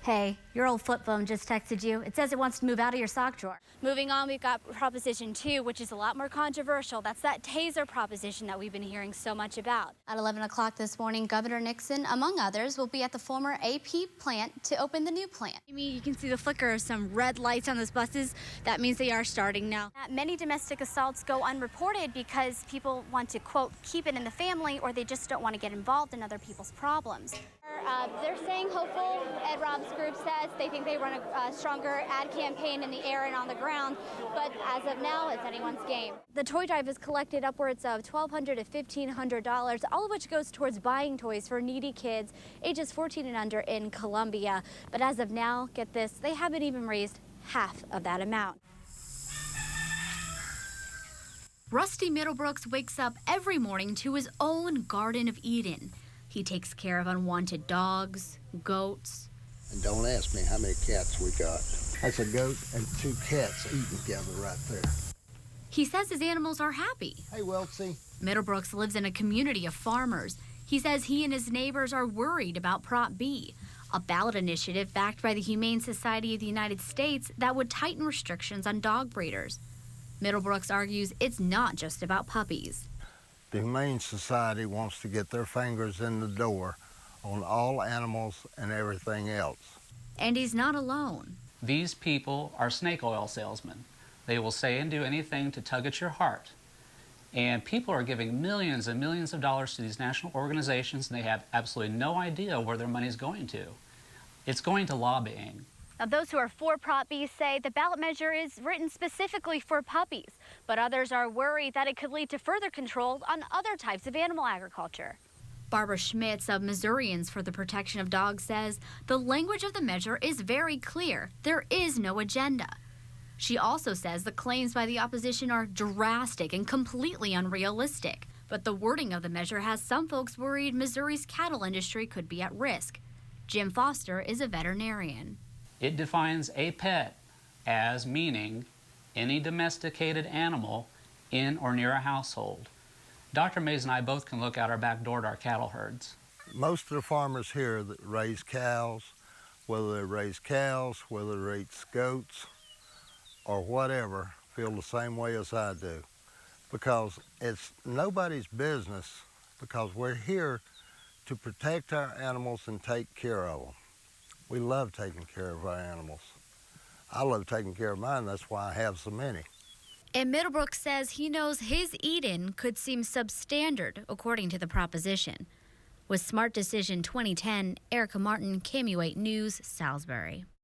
Hey, your old flip phone just texted you. It says it wants to move out of your sock drawer. Moving on, we've got Proposition 2, which is a lot more controversial. That's that taser proposition that we've been hearing so much about. At 11 o'clock this morning, Governor Nixon, among others, will be at the former AP plant to open the new plant. You can see the flicker of some red lights on those buses. That means they are starting now. Many domestic assaults go unreported because people want to, quote, keep it in the family, or they just don't want to get involved in other people's problems. They're saying hopeful. Ed Robb's group says they think they run a stronger ad campaign in the air and on the ground, but as of now, it's anyone's game. The toy drive has collected upwards of $1,200 to $1,500, all of which goes towards buying toys for needy kids ages 14 and under in Columbia. But as of now, get this, they haven't even raised half of that amount. Rusty Middlebrooks wakes up every morning to his own Garden of Eden. He takes care of unwanted dogs, goats. And don't ask me how many cats we got. That's a goat and 2 cats eating together right there. He says his animals are happy. Hey, Weltsy. Middlebrooks lives in a community of farmers. He says he and his neighbors are worried about Prop B, a ballot initiative backed by the Humane Society of the United States that would tighten restrictions on dog breeders. Middlebrooks argues it's not just about puppies. The Humane Society wants to get their fingers in the door on all animals and everything else. And he's not alone. These people are snake oil salesmen. They will say and do anything to tug at your heart. And people are giving millions and millions of dollars to these national organizations, and they have absolutely no idea where their money is going to. It's going to lobbying. Now, those who are for Prop B say the ballot measure is written specifically for puppies, but others are worried that it could lead to further control on other types of animal agriculture. Barbara Schmitz of Missourians for the Protection of Dogs says the language of the measure is very clear. There is no agenda. She also says the claims by the opposition are drastic and completely unrealistic. But the wording of the measure has some folks worried Missouri's cattle industry could be at risk. Jim Foster is a veterinarian. It defines a pet as meaning any domesticated animal in or near a household. Dr. Mays and I both can look out our back door to our cattle herds. Most of the farmers here that raise cows, whether they raise cows, whether they raise goats, or whatever, feel the same way as I do. Because it's nobody's business, because we're here to protect our animals and take care of them. We love taking care of our animals. I love taking care of mine, that's why I have so many. And Middlebrooks says he knows his Eden could seem substandard, according to the proposition. With Smart Decision 2010, Erica Martin, KMU8 News, Salisbury.